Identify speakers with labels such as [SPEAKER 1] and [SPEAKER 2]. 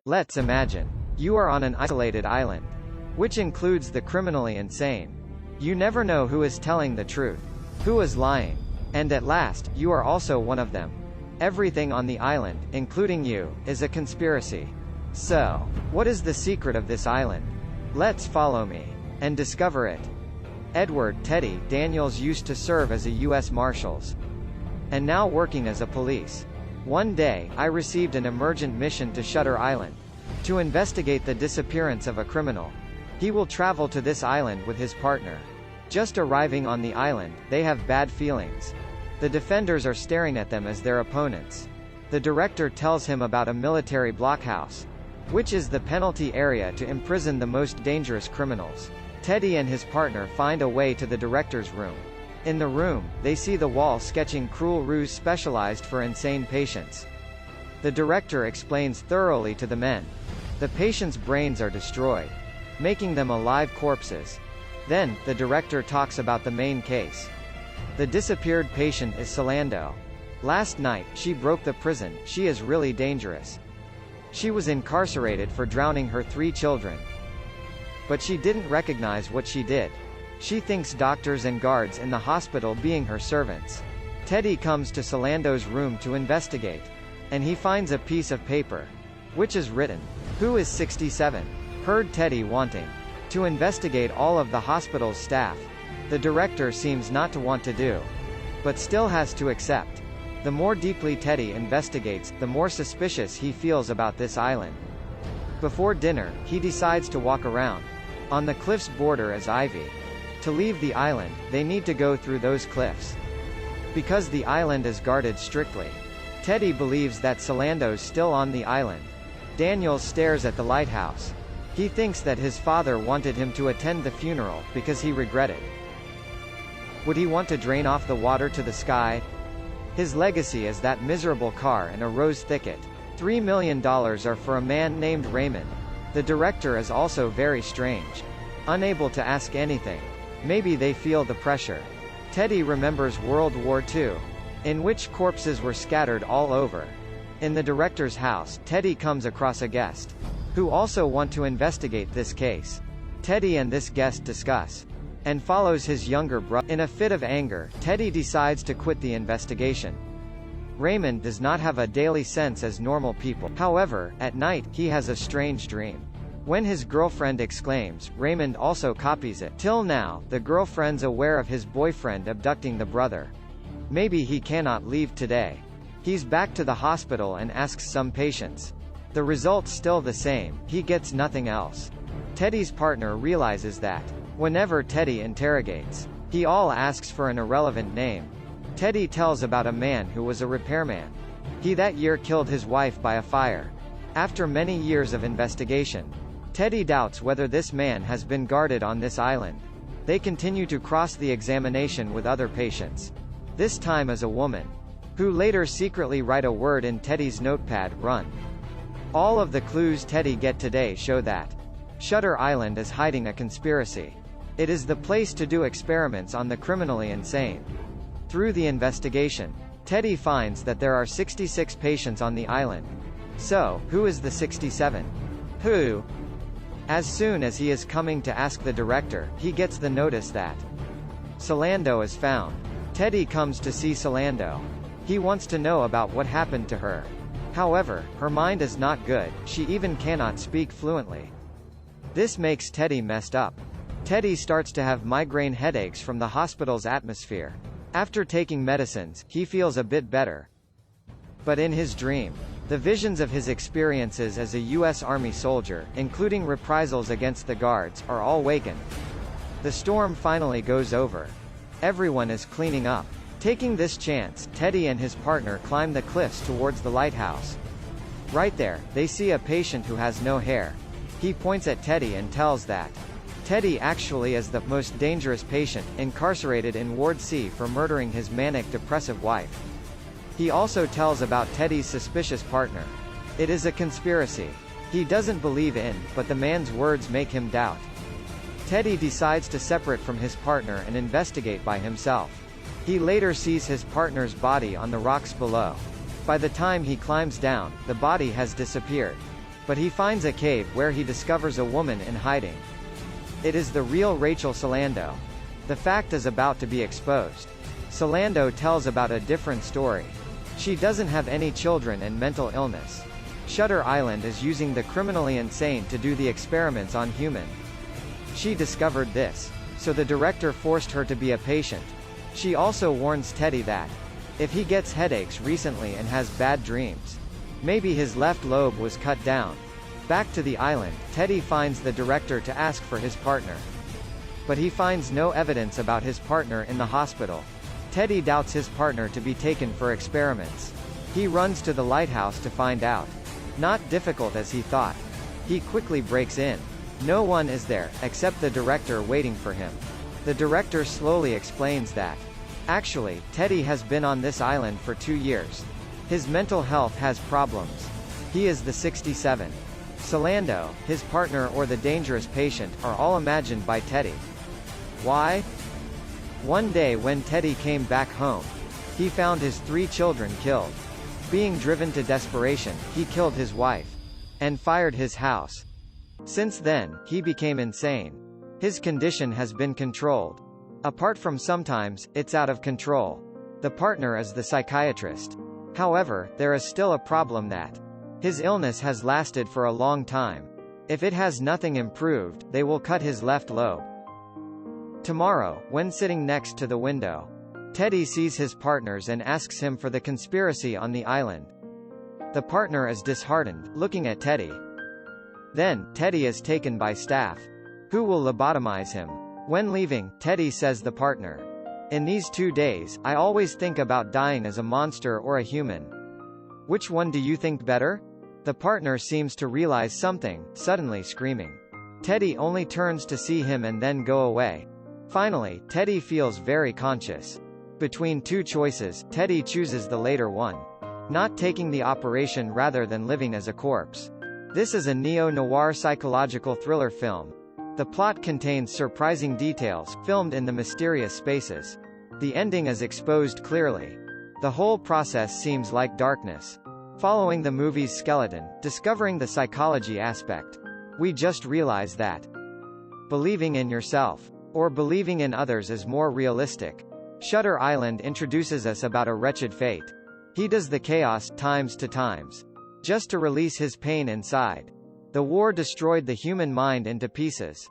[SPEAKER 1] Let's imagine. You are on an isolated island, which includes the criminally insane. You never know who is telling the truth, who is lying. And at last, you are also one of them. Everything on the island, including you, is a conspiracy. So, what is the secret of this island? Let's follow me and discover it. Edward Teddy Daniels used to serve as a U.S. Marshals, and now working as a police. One day, I received an emergent mission to Shutter Island, to investigate the disappearance of a criminal. He will travel to this island with his partner. Just arriving on the island, they have bad feelings. The defenders are staring at them as their opponents. The director tells him about a military blockhouse, which is the penalty area to imprison the most dangerous criminals. Teddy and his partner find a way to the director's room. In the room, they see the wall sketching cruel ruse specialized for insane patients. The director explains thoroughly to the men. The patients' brains are destroyed, making them alive corpses. Then, the director talks about the main case. The disappeared patient is Solando. Last night, she broke the prison. She is really dangerous. She was incarcerated for drowning her 3 children. But she didn't recognize what she did. She thinks doctors and guards in the hospital being her servants. Teddy comes to Solando's room to investigate, and he finds a piece of paper, which is written, "Who is 67?" Heard Teddy wanting to investigate all of the hospital's staff. The director seems not to want to do, but still has to accept. The more deeply Teddy investigates, the more suspicious he feels about this island. Before dinner, he decides to walk around. On the cliff's border is ivy. To leave the island, they need to go through those cliffs, because the island is guarded strictly. Teddy believes that Solando's still on the island. Daniels stares at the lighthouse. He thinks that his father wanted him to attend the funeral, because he regretted. Would he want to drain off the water to the sky? His legacy is that miserable car and a rose thicket. $3 million are for a man named Raymond. The director is also very strange. Unable to ask anything. Maybe they feel the pressure. Teddy remembers World War II, in which corpses were scattered all over. In the director's house, Teddy comes across a guest, who also want to investigate this case. Teddy and this guest discuss, and follows his younger brother. In a fit of anger, Teddy decides to quit the investigation. Raymond does not have a daily sense as normal people. However, at night, he has a strange dream. When his girlfriend exclaims, Raymond also copies it. Till now, the girlfriend's aware of his boyfriend abducting the brother. Maybe he cannot leave today. He's back to the hospital and asks some patients. The result's still the same, he gets nothing else. Teddy's partner realizes that. Whenever Teddy interrogates, he all asks for an irrelevant name. Teddy tells about a man who was a repairman. He that year killed his wife by a fire. After many years of investigation, Teddy doubts whether this man has been guarded on this island. They continue to cross the examination with other patients. This time as a woman, who later secretly write a word in Teddy's notepad, run. All of the clues Teddy get today show that Shutter Island is hiding a conspiracy. It is the place to do experiments on the criminally insane. Through the investigation, Teddy finds that there are 66 patients on the island. So, who is the 67? Who? As soon as he is coming to ask the director, he gets the notice that Solando is found. Teddy comes to see Solando. He wants to know about what happened to her. However, her mind is not good, she even cannot speak fluently. This makes Teddy messed up. Teddy starts to have migraine headaches from the hospital's atmosphere. After taking medicines, he feels a bit better. But in his dream, the visions of his experiences as a U.S. Army soldier, including reprisals against the guards, are all wakened. The storm finally goes over. Everyone is cleaning up. Taking this chance, Teddy and his partner climb the cliffs towards the lighthouse. Right there, they see a patient who has no hair. He points at Teddy and tells that Teddy actually is the most dangerous patient, incarcerated in Ward C for murdering his manic-depressive wife. He also tells about Teddy's suspicious partner. It is a conspiracy. He doesn't believe in, but the man's words make him doubt. Teddy decides to separate from his partner and investigate by himself. He later sees his partner's body on the rocks below. By the time he climbs down, the body has disappeared. But he finds a cave where he discovers a woman in hiding. It is the real Rachel Solando. The fact is about to be exposed. Solando tells about a different story. She doesn't have any children and mental illness. Shutter Island is using the criminally insane to do the experiments on human. She discovered this. So the director forced her to be a patient. She also warns Teddy that if he gets headaches recently and has bad dreams, maybe his left lobe was cut down. Back to the island, Teddy finds the director to ask for his partner. But he finds no evidence about his partner in the hospital. Teddy doubts his partner to be taken for experiments. He runs to the lighthouse to find out. Not difficult as he thought. He quickly breaks in. No one is there, except the director waiting for him. The director slowly explains that actually, Teddy has been on this island for 2 years. His mental health has problems. He is the 67. Solando, his partner or the dangerous patient, are all imagined by Teddy. Why? One day when Teddy came back home, he found his 3 children killed. Being driven to desperation, he killed his wife and fired his house. Since then, he became insane. His condition has been controlled. Apart from sometimes, it's out of control. The partner is the psychiatrist. However, there is still a problem that his illness has lasted for a long time. If it has nothing improved, they will cut his left lobe. Tomorrow, when sitting next to the window, Teddy sees his partners and asks him for the conspiracy on the island. The partner is disheartened, looking at Teddy. Then, Teddy is taken by staff, who will lobotomize him. When leaving, Teddy says the partner, "In these 2 days, I always think about dying as a monster or a human. Which one do you think better?" The partner seems to realize something, suddenly screaming. Teddy only turns to see him and then go away. Finally, Teddy feels very conscious. Between 2 choices, Teddy chooses the later one. Not taking the operation rather than living as a corpse. This is a neo-noir psychological thriller film. The plot contains surprising details, filmed in the mysterious spaces. The ending is exposed clearly. The whole process seems like darkness. Following the movie's skeleton, discovering the psychology aspect. We just realize that believing in yourself, or believing in others is more realistic. Shutter Island introduces us about a wretched fate. He does the chaos, times to times, just to release his pain inside. The war destroyed the human mind into pieces.